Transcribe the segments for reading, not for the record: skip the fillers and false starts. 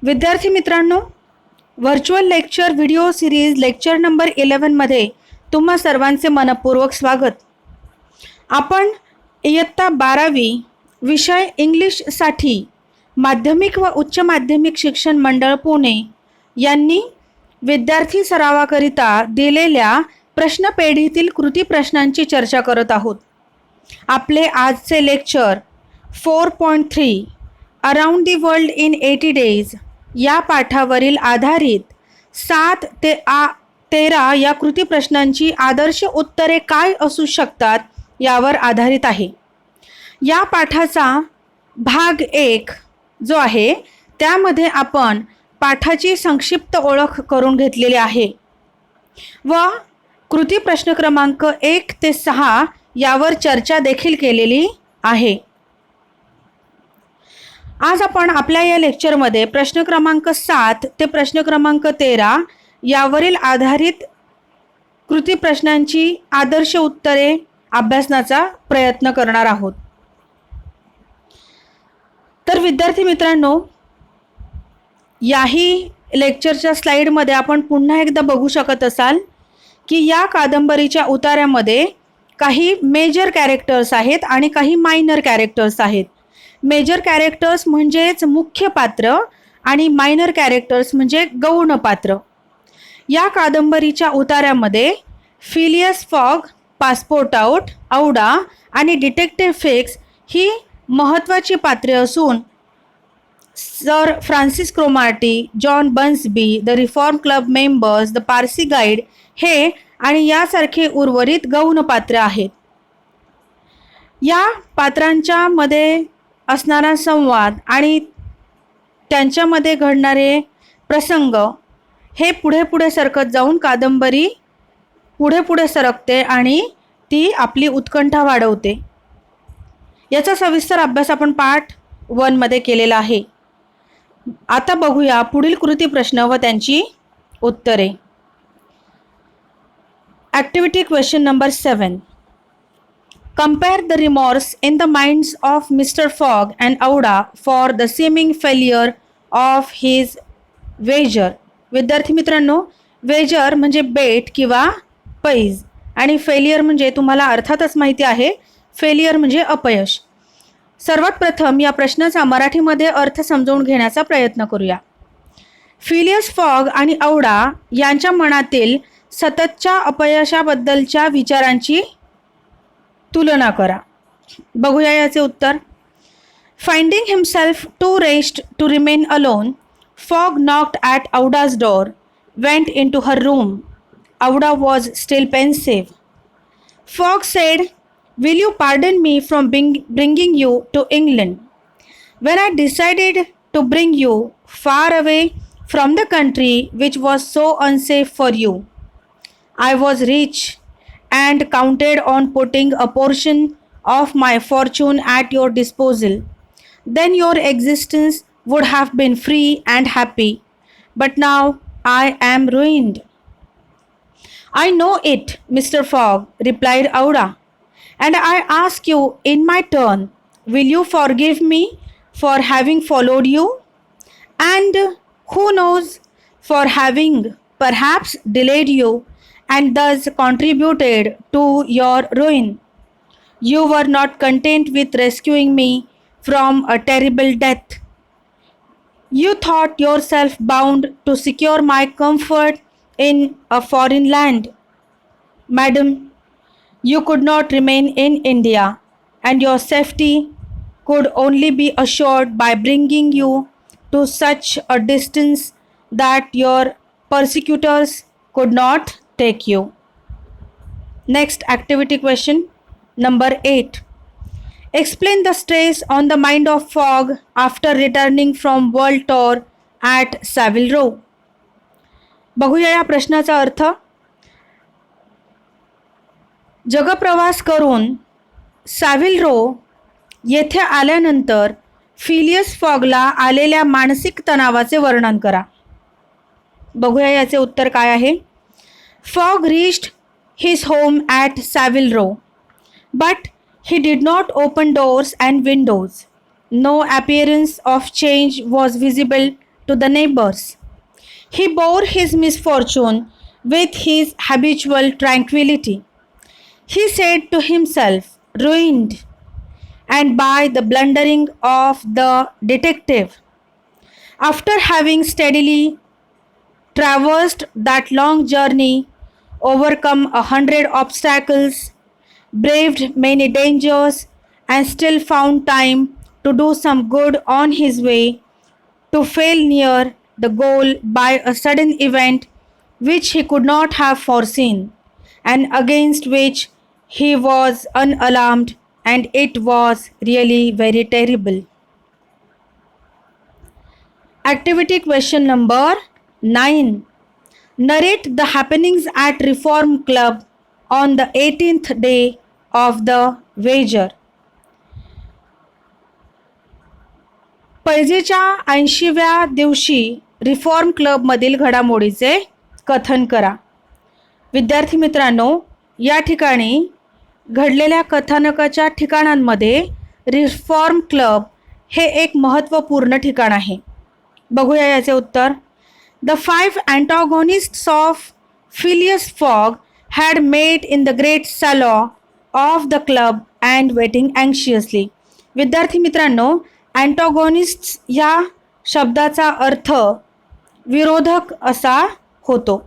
विद्यार्थी मित्रांनो, virtual lecture video series lecture number 11 मध्ये तुम्हा सर्वांचे मनपूर्वक स्वागत. आपण इयत्ता 12वी विषय इंग्लिशसाठी माध्यमिक व उच्च माध्यमिक शिक्षण मंडळ पुणे यांनी विद्यार्थी सरावाकरिता दिलेल्या प्रश्नपेढीतील कृती प्रश्नांची चर्चा करत आहोत. आपले आजचे lecture 4.3 around the world in 80 days या पाठावरील आधारित 7 ते 13 या कृती प्रश्नांची आदर्श उत्तरे काय असू शकतात यावर आधारित आहे. या पाठाचा भाग 1 जो आहे त्यामध्ये आपण पाठाची संक्षिप्त ओळख करून घेतलेली आहे व कृती प्रश्न क्रमांक 1 ते 6 यावर चर्चा देखील केलेली आहे. आज आपण आपल्या या लेक्चरमध्ये प्रश्न क्रमांक 7 ते प्रश्न क्रमांक 13 यावरील आधारित कृती प्रश्नांची आदर्श उत्तरे अभ्यासनाचा प्रयत्न करणार आहोत. तर विद्यार्थी मित्रांनो, याही लेक्चरच्या स्लाइडमध्ये आपण पुन्हा एकदा बघू शकत असाल की या कादंबरीच्या उतार्यामध्ये काही मेजर कॅरेक्टर्स आहेत आणि काही मायनर कॅरेक्टर्स आहेत. मेजर कॅरेक्टर्स म्हणजेच मुख्य पात्र आणि मायनर कॅरेक्टर्स म्हणजे गौण पात्र. या कादंबरीच्या उतार्यामध्ये Phileas Fogg, Passepartout, Aouda आणि डिटेक्टिव्ह फिक्स ही महत्त्वाची पात्रे असून sir Francis Cromarty, John Bunsby, the Reform Club members, the Parsi guide हे आणि यासारखे उर्वरित गौण पात्र आहेत. या पात्रांच्या मध्ये असणारा संवाद आणि त्यांच्यामध्ये घडणारे प्रसंग हे पुढे पुढे सरकत जाऊन कादंबरी पुढे पुढे सरकते आणि ती आपली उत्कंठा वाढवते. याचा सविस्तर अभ्यास आपण पार्ट 1 मध्ये केलेला आहे. आता बघूया पुढील कृती प्रश्न व त्यांची उत्तरे. Activity question number 7. Compare the remorse in the minds of Mr. Fogg and Auda for the seeming failure of his wager. विद्यार्थी मित्रांनो, वेजर म्हणजे बेट किंवा पैज आणि फेलियर म्हणजे तुम्हाला अर्थातच माहिती आहे, फेलियर म्हणजे अपयश. सर्वात प्रथम या प्रश्नाचा मराठीमध्ये अर्थ समजून घेण्याचा प्रयत्न करूया. फिलियस फॉग आणि औडा यांच्या मनातील सततच्या अपयशाबद्दलच्या विचारांची तुलना करा. बघूया याचे उत्तर. Finding himself to raised to remain alone, Fogg knocked at Auda's door, went into her room. Auda was still pensive. Fogg said, "Will you pardon me from bringing you to England? When I decided to bring you far away from the country which was so unsafe for you, I was rich and counted on putting a portion of my fortune at your disposal. Then your existence would have been free and happy. But now I am ruined." "I know it, Mr. Fogg," replied Auda, "and I ask you in my turn, will you forgive me for having followed you? And who knows, for having perhaps delayed you and thus contributed to your ruin. You were not content with rescuing me from a terrible death. You thought yourself bound to secure my comfort in a foreign land. Madam, you could not remain in India, and your safety could only be assured by bringing you to such a distance that your persecutors could not take you. Next activity question number 8. Explain the stress on the mind of Fogg after returning from world tour at Savile Row. बघूया या प्रश्नाचा अर्थ. जगप्रवास करून सॅव्हिल रो येथे आल्यानंतर Phileas फॉगला आलेल्या मानसिक तणावाचे वर्णन करा. बघूया याचे उत्तर काय आहे. Fogg reached his home at Savile Row, but he did not open doors and windows. No appearance of change was visible to the neighbors. He bore his misfortune with his habitual tranquility. He said to himself, ruined, and by the blundering of the detective. After having steadily traversed that long journey, overcome 100 obstacles, braved many dangers, and still found time to do some good on his way, to fail near the goal by a sudden event which he could not have foreseen, and against which he was unalarmed, and it was really very terrible. Activity question number 9. Narrate the happenings at Reform Club on the 18th day of the wager. पैजेच्या 80व्या दिवशी reform क्लबमधील घडामोडीचे कथन करा. विद्यार्थी मित्रांनो, या ठिकाणी घडलेल्या कथानकाच्या ठिकाणांमध्ये reform club हे एक महत्त्वपूर्ण ठिकाण आहे. बघूया याचे उत्तर. The 5 antagonists of Phileas Fogg had met in the great salon of the club and waiting anxiously. विद्यार्थी मित्रांनो, अँटॉगॉनिस्ट्स या शब्दाचा अर्थ विरोधक असा होतो.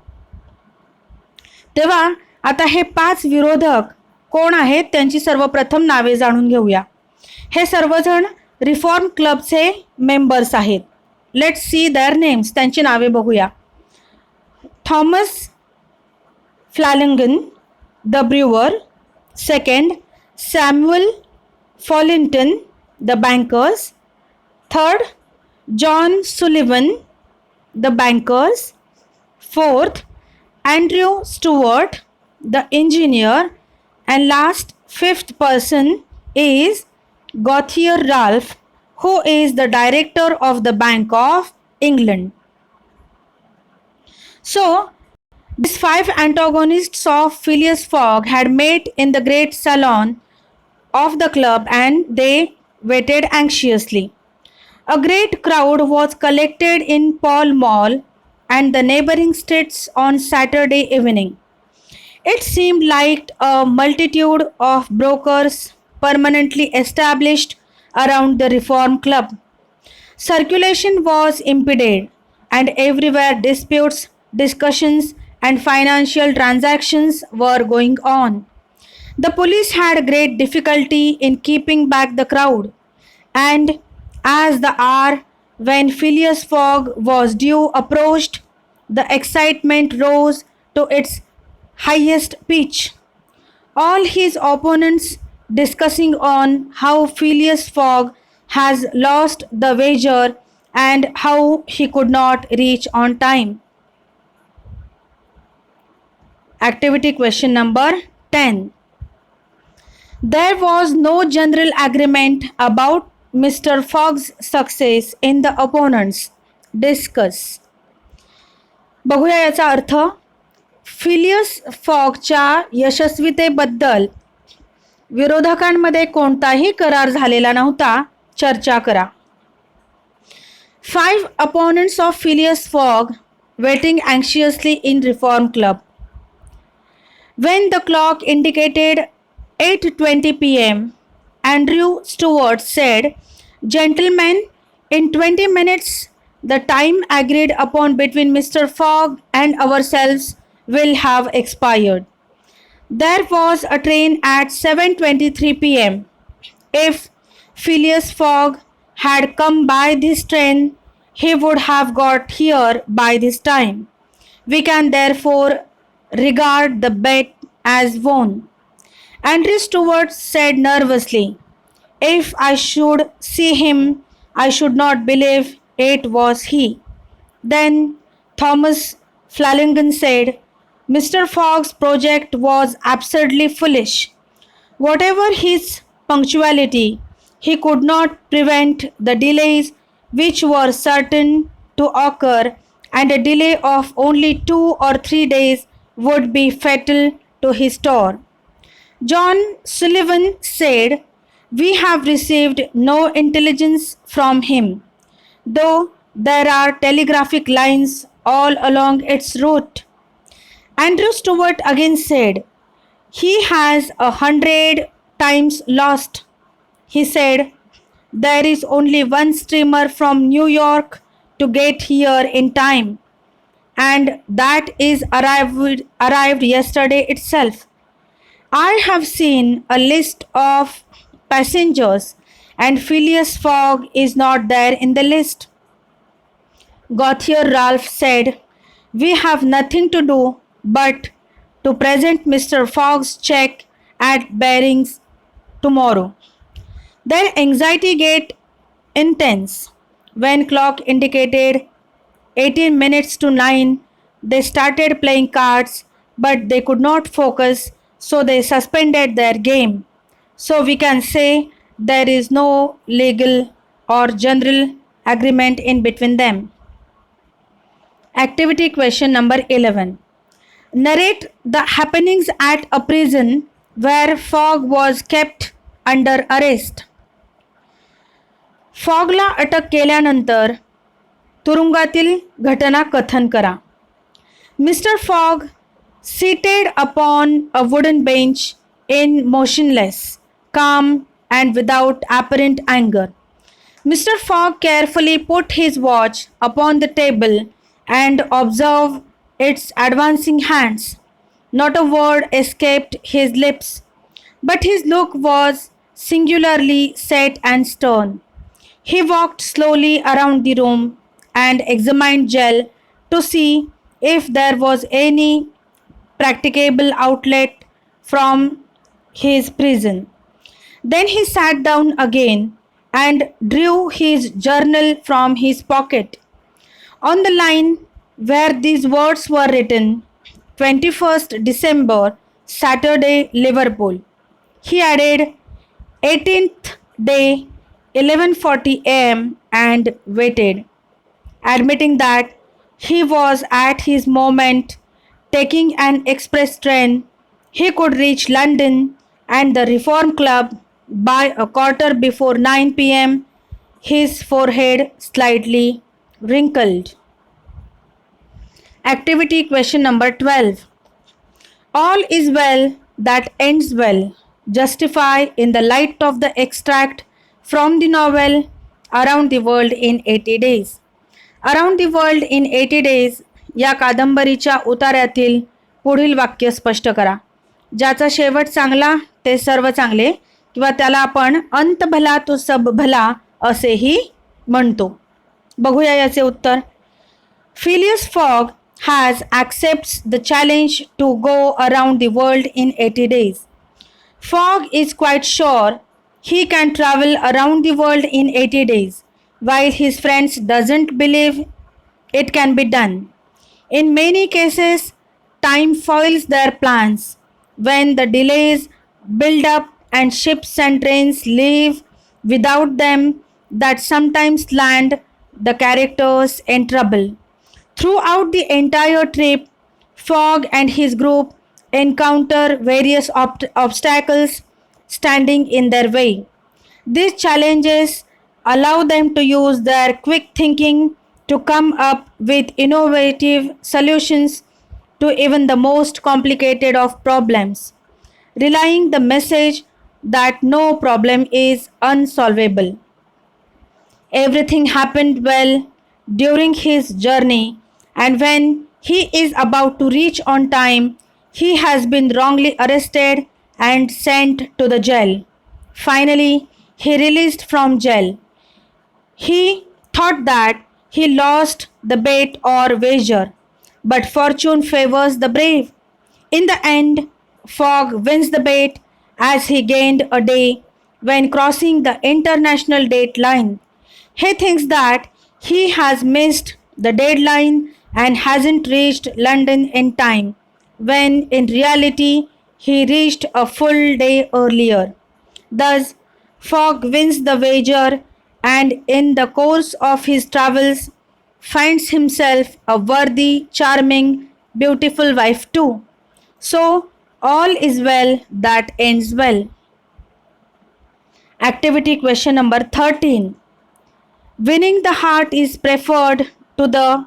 तेव्हा आता हे 5 विरोधक कोण आहेत त्यांची सर्वप्रथम नावे जाणून घेऊया. हे सर्वजण रिफॉर्म क्लबचे मेंबर्स आहेत. Let's see their names. त्यांची नावे बघूया. Thomas Flanagan the brewer. Second, Samuel Fallentin the bankers. Third, John Sullivan the bankers. Fourth, Andrew Stewart the engineer. And last, 5th person is Gauthier Ralph, who is the director of the Bank of England. So, these 5 antagonists of Phileas Fogg had met in the great salon of the club and they waited anxiously. A great crowd was collected in Pall Mall and the neighboring streets on Saturday evening. It seemed like a multitude of brokers permanently established around the Reform Club. Circulation was impeded, and everywhere disputes, discussions, and financial transactions were going on. The police had great difficulty in keeping back the crowd, and as the hour when Phileas Fogg was due approached, the excitement rose to its highest pitch. All his opponents discussing on how Phileas Fogg has lost the wager and how he could not reach on time. Activity question number 10. There was no general agreement about Mr. Fogg's success in the opponents. Discuss. बघूया याचा अर्थ. Phileas फॉगच्या यशस्वीतेबद्दल विरोधकांमध्ये कोणताही करार झालेला नव्हता. चर्चा करा. 5 opponents of Phileas Fogg waiting anxiously in Reform Club. When the clock indicated 8:20 p.m., Andrew Stewart said, "Gentlemen, in 20 minutes, the time agreed upon between Mr. Fogg and ourselves will have expired. There was a train at 7:23 p.m. If Phileas Fogg had come by this train, he would have got here by this time. We can therefore regard the bet as won." Andrew Stewart said nervously, "If I should see him, I should not believe it was he." Then Thomas Flanagan said, "Mr. Fogg's project was absurdly foolish. Whatever his punctuality, he could not prevent the delays which were certain to occur, and a delay of only 2 or 3 days would be fatal to his store." John Sullivan said, "We have received no intelligence from him, though There are telegraphic lines all along its route. Andrew Stewart again said, "He has 100 times lost." He said, "There is only one steamer from New York to get here in time, and that is arrived yesterday itself. I have seen a list of passengers, and Phileas Fogg is not there in the list." Gauthier Ralph said, "We have nothing to do but to present Mr. Fogg's check at Barings tomorrow." Their anxiety get intense. When clock indicated 18 minutes to 9, they started playing cards, but they could not focus, so they suspended their game. So we can say there is no legal or general agreement in between them. Activity question number 11. Narrate the happenings at a prison where Fogg was kept under arrest. फॉगला अटक केल्यानंतर तुरुंगातील घटना कथन करा. Mister fog seated upon a wooden bench in motionless, calm, and without apparent anger. Mr. Fogg carefully put his watch upon the table and observed its advancing hands. Not a word escaped his lips, but his look was singularly set and stern. He walked slowly around the room and examined Jell to see if there was any practicable outlet from his prison. Then he sat down again and drew his journal from his pocket. On the line where these words were written, 21st December, Saturday, Liverpool, he added 18th day, 11:40 a.m. and waited, admitting that he was at his moment taking an express train. He could reach London and the Reform Club by a quarter before 9 p.m., his forehead slightly wrinkled. Activity question number 12. All is well that ends well. Justify in the light of the extract from the novel Around the World in 80 Days. Around the World in 80 Days या कादंबरीच्या उतार्यातील पुढील वाक्य स्पष्ट करा. ज्याचा शेवट चांगला ते सर्व चांगले, किंवा त्याला आपण अंत भला तो सब भला असेही म्हणतो. बघूया याचे उत्तर. Phileas Fogg has accepts the challenge to go around the world in 80 days. Fogg is quite sure he can travel around the world in 80 days, while his friends doesn't believe it can be done. In many cases, time foils their plans. When the delays build up and ships and trains leave without them, that sometimes land the characters in trouble. Throughout the entire trip, Fogg and his group encounter various obstacles standing in their way. These challenges allow them to use their quick thinking to come up with innovative solutions to even the most complicated of problems, relaying the message that no problem is unsolvable. Everything happened well during his journey, and when he is about to reach on time, he has been wrongly arrested and sent to the jail. Finally, he released from jail. He thought that he lost the bet or wager, but fortune favors the brave. In the end, Fogg wins the bet as he gained a day when crossing the international date line. He thinks that he has missed the deadline and hasn't reached London in time, when in reality he reached a full day earlier. Thus, Fogg wins the wager and in the course of his travels finds himself a worthy, charming, beautiful wife too. So, all is well that ends well. Activity question number 13. Winning the heart is preferred to the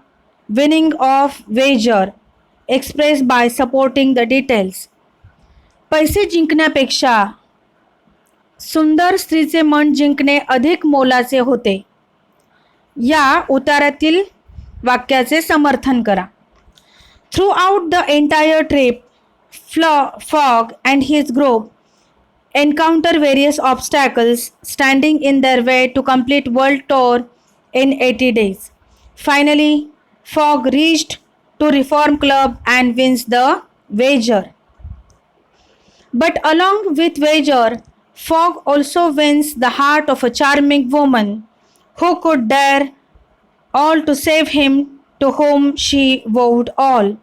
winning of wager, expressed by supporting the details. पैसे जिंकण्यापेक्षा सुंदर स्त्रीचे मन जिंकणे अधिक मोलाचे होते. या उतारातील वाक्याचे समर्थन करा. Throughout the entire trip, Fogg and his group encounter various obstacles standing in their way to complete world tour in 80 days. Finally, Fogg reached to Reform Club and wins the wager. But along with wager, Fogg also wins the heart of a charming woman who could dare all to save him, to whom she vowed all.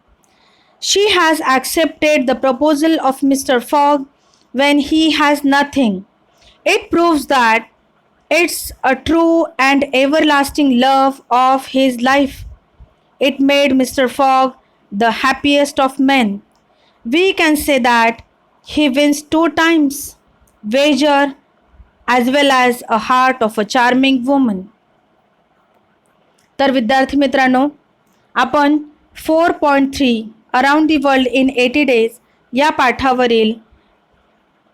She has accepted the proposal of Mr. Fogg when he has nothing. It proves that it's a true and everlasting love of his life. It made Mr. Fogg the happiest of men. We can say that he wins 2 times, wager as well as a heart of a charming woman. तर विद्यार्थी मित्रांनो, आपण 4.3 around the world in 80 days या पाठावरील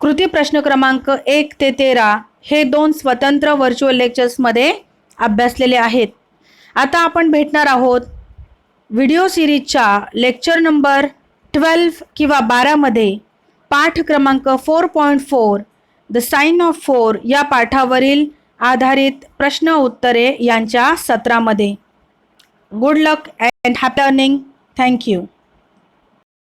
कृती प्रश्न क्रमांक 1 ते 13 हे 2 स्वतंत्र व्हर्च्युअल लेक्चर्समध्ये अभ्यासलेले आहेत. आता आपण भेटणार आहोत व्हिडिओ सिरीजच्या लेक्चर नंबर 12 किंवा 12 मध्ये पाठ क्रमांक 4.4 द साइन ऑफ 4 या पाठावरील आधारित प्रश्न उत्तरे यांच्या सत्रामध्ये. Good luck and happy learning. Thank you.